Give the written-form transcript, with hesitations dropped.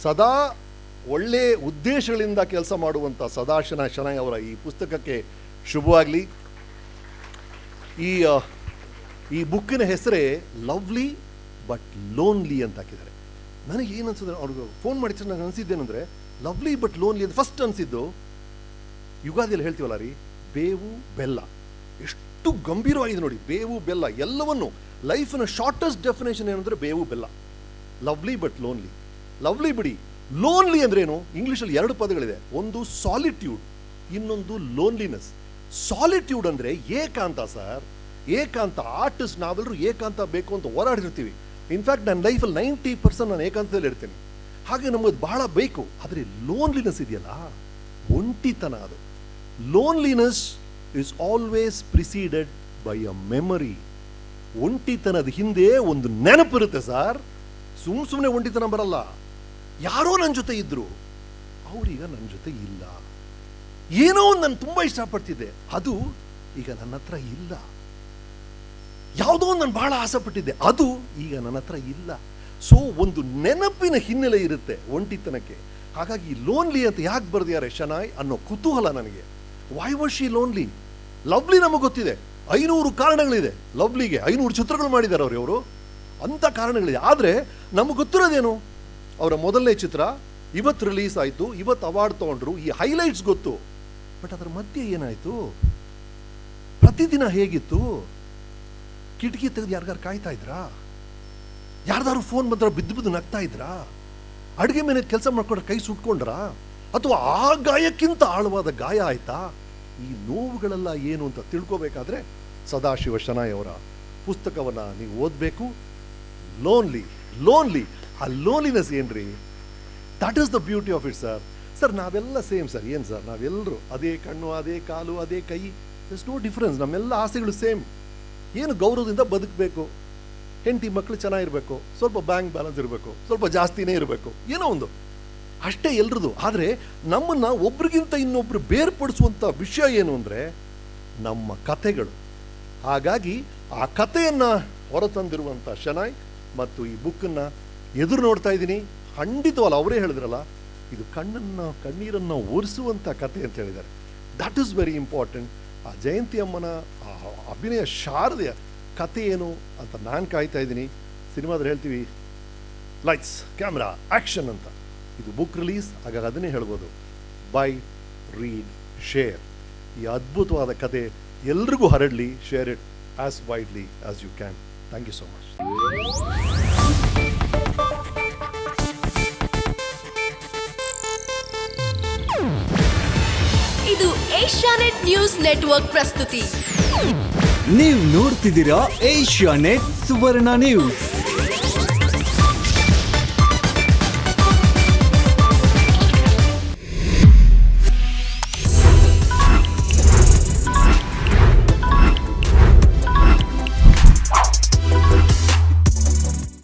ಸದಾ ಒಳ್ಳೆ ಉದ್ದೇಶಗಳಿಂದ ಕೆಲಸ ಮಾಡುವಂಥ ಶನೈ ಅವರ ಈ ಪುಸ್ತಕಕ್ಕೆ ಶುಭವಾಗಲಿ. ಈ ಬುಕ್ಕಿನ ಹೆಸರೇ ಲವ್ಲಿ ಬಟ್ ಲೋನ್ಲಿ ಅಂತ ಹಾಕಿದ್ದಾರೆ. ನನಗೆ ಏನು ಅನ್ಸಿದ್ರೆ, ಅವ್ರಿಗೆ ಫೋನ್ ಮಾಡಿದ್ರೆ ನನಗೆ ಅನಿಸಿದ್ದೇನೆಂದರೆ, ಲವ್ಲಿ ಬಟ್ ಲೋನ್ಲಿ ಅಂತ ಫಸ್ಟ್ ಅನಿಸಿದ್ದು ಯುಗಾದಿಯಲ್ಲಿ ಹೇಳ್ತೀವಲ್ಲ ರೀ, ಬೇವು ಬೆಲ್ಲ. ಎಷ್ಟು ಗಂಭೀರವಾಗಿದೆ ನೋಡಿ, ಬೇವು ಬೆಲ್ಲ ಎಲ್ಲವನ್ನು. ಲೈಫಿನ ಶಾರ್ಟೆಸ್ಟ್ ಡೆಫಿನೇಷನ್ ಏನಂದರೆ ಬೇವು ಬೆಲ್ಲ. Lovely but lonely. ಲವ್ಲಿ ಬಿಡಿ, ಲೋನ್ಲಿ ಅಂದ್ರೇನು? ಇಂಗ್ಲೀಷಲ್ಲಿ 2 ಪದಗಳಿದೆ, ಒಂದು ಸಾಲಿಟ್ಯೂಡ್, ಇನ್ನೊಂದು ಲೋನ್ಲಿನೆಸ್. ಸಾಲಿಟ್ಯೂಡ್ ಅಂದರೆ ಏಕಾಂತ ಸರ್, ಏಕಾಂತ. ಆರ್ಟಿಸ್ಟ್ ನಾವೆಲ್ಲರೂ ಏಕಾಂತ ಬೇಕು ಅಂತ ಹೋರಾಡಿರ್ತೀವಿ. ಇನ್ಫ್ಯಾಕ್ಟ್ ನನ್ನ ಲೈಫಲ್ಲಿ 90% ನಾನು ಏಕಾಂತದಲ್ಲಿ ಇರ್ತೀನಿ. ಹಾಗೆ ನಮಗೆ ಬಹಳ ಬೇಕು. ಆದರೆ ಲೋನ್ಲಿನೆಸ್ ಇದೆಯಲ್ಲ, ಒಂಟಿತನ. ಅದು loneliness is always preceded by a memory. ಒಂಟಿತನದ ಹಿಂದೆ ಒಂದು ನೆನಪಿರುತ್ತೆ ಸರ್. ಸುಮ್ಮನೆ ಒಂಟಿತನ ಬರಲ್ಲ. ಯಾರೋ ನನ್ನ ಜೊತೆ ಇದ್ರು, ಅವರೀಗ ನನ್ನ ಜೊತೆ ಇಲ್ಲ. ಏನೋ ನಾನು ತುಂಬ ಇಷ್ಟಪಡ್ತಿದ್ದೆ, ಅದು ಈಗ ನನ್ನ ಹತ್ರ ಇಲ್ಲ. ಯಾವುದೋ ನಾನು ಬಹಳ ಆಸೆಪಟ್ಟಿದ್ದೆ, ಅದು ಈಗ ನನ್ನ ಹತ್ರ ಇಲ್ಲ. ಸೊ ಒಂದು ನೆನಪಿನ ಹಿನ್ನೆಲೆ ಇರುತ್ತೆ ಒಂಟಿತನಕ್ಕೆ. ಹಾಗಾಗಿ ಲೋನ್ಲಿ ಅಂತ ಯಾಕೆ ಬರ್ದಿದ್ದಾರೆ ಶನಾಯ್ ಅನ್ನೋ ಕುತೂಹಲ ನನಗೆ. Why was she lonely? Lovely ನಮಗೆ ಗೊತ್ತಿದೆ, 500 ಕಾರಣಗಳಿದೆ ಲವ್ಲಿಗೆ. 500 ಚಿತ್ರಗಳು ಮಾಡಿದ್ದಾರೆ ಅವರು, ಅಂಥ ಕಾರಣಗಳಿದೆ. ಆದರೆ ನಮಗೆ ಗೊತ್ತಿರೋದೇನು? ಅವರ ಮೊದಲನೇ ಚಿತ್ರ ಇವತ್ತು ರಿಲೀಸ್ ಆಯಿತು, ಇವತ್ತು ಅವಾರ್ಡ್ ತೊಗೊಂಡ್ರು, ಈ ಹೈಲೈಟ್ಸ್ ಗೊತ್ತು. ಬಟ್ ಅದರ ಮಧ್ಯೆ ಏನಾಯಿತು? ಪ್ರತಿದಿನ ಹೇಗಿತ್ತು? ಕಿಟಕಿ ತೆಗೆದು ಯಾರಿಗಾರು ಕಾಯ್ತಾ ಇದ್ರಾ? ಯಾರ್ದಾರು ಫೋನ್ ಬಂದ್ರೆ ಬಿದ್ದು ನಗ್ತಾ ಇದ್ರಾ? ಅಡುಗೆ ಮನೆ ಕೆಲಸ ಮಾಡ್ಕೊಂಡ್ರೆ ಕೈ ಸುಟ್ಕೊಂಡ್ರಾ? ಅಥವಾ ಆ ಗಾಯಕ್ಕಿಂತ ಆಳವಾದ ಗಾಯ ಆಯ್ತಾ? ಈ ನೋವುಗಳೆಲ್ಲ ಏನು ಅಂತ ತಿಳ್ಕೋಬೇಕಾದ್ರೆ ಸದಾಶಿವ ಶನಾಯ್ ಅವರ ಪುಸ್ತಕವನ್ನು ನೀವು ಓದಬೇಕು. ಲೋನ್ಲಿ. ಆ ಲೋನ್ಲಿನೆಸ್ ಏನ್ರಿ? That is the beauty of it sir. Sir ನಾವೆಲ್ಲ ಸೇಮ್ ಸರ್. ಏನು ಸರ್, ನಾವೆಲ್ಲರೂ ಅದೇ ಕಣ್ಣು, ಅದೇ ಕಾಲು, ಅದೇ ಕೈ. There's no difference. ನಮ್ಮೆಲ್ಲ ಆಸೆಗಳು ಸೇಮ್. ಏನು ಗೌರವದಿಂದ ಬದುಕಬೇಕು, ಹೆಂಡತಿ ಮಕ್ಕಳು ಚೆನ್ನಾಗಿರಬೇಕು, ಸ್ವಲ್ಪ ಬ್ಯಾಂಕ್ ಬ್ಯಾಲೆನ್ಸ್ ಇರಬೇಕು, ಸ್ವಲ್ಪ ಜಾಸ್ತಿನೇ ಇರಬೇಕು, ಏನೋ ಒಂದು, ಅಷ್ಟೇ ಎಲ್ರದು. ಆದರೆ ನಮ್ಮನ್ನು ಒಬ್ರಿಗಿಂತ ಇನ್ನೊಬ್ರು ಬೇರ್ಪಡಿಸುವಂಥ ವಿಷಯ ಏನು ಅಂದರೆ ನಮ್ಮ ಕಥೆಗಳು. ಹಾಗಾಗಿ ಆ ಕಥೆಯನ್ನು ಹೊರತಂದಿರುವಂಥ ಶನಾಯ್ ಮತ್ತು ಈ ಬುಕ್ಕನ್ನು ಎದುರು ನೋಡ್ತಾ ಇದ್ದೀನಿ. ಖಂಡಿತವಲ್ಲ, ಅವರೇ ಹೇಳಿದ್ರಲ್ಲ, ಇದು ಕಣ್ಣೀರನ್ನು ಒರೆಸುವಂಥ ಕಥೆ ಅಂತ ಹೇಳಿದ್ದಾರೆ. That is very important. ಆ ಜಯಂತಿ ಅಮ್ಮನ ಅಭಿನಯ ಶಾರದೆಯ ಕಥೆ ಏನು ಅಂತ ನಾನು ಕಾಯ್ತಾ ಇದ್ದೀನಿ. ಸಿನಿಮಾದಲ್ಲಿ ಹೇಳ್ತೀವಿ ಲೈಟ್ಸ್ ಕ್ಯಾಮ್ರಾ ಆ್ಯಕ್ಷನ್ ಅಂತ. ಇದು ಬುಕ್ ರಿಲೀಸ್, ಹಾಗಾಗಿ ಅದನ್ನೇ ಹೇಳ್ಬೋದು, ಬೈ ರೀಡ್ ಶೇರ್. ಈ ಅದ್ಭುತವಾದ ಕಥೆ ಎಲ್ರಿಗೂ ಹರಡಲಿ. Share it as widely as you can. Thank you so much. ಇದು ಏಷ್ಯಾನೆಟ್ ನ್ಯೂಸ್ ನೆಟ್ವರ್ಕ್ ಪ್ರಸ್ತುತಿ. ನೀವು ನೋಡ್ತಿದ್ದೀರಾ ಏಷ್ಯಾನೆಟ್ ಸುವರ್ಣ ನ್ಯೂಸ್.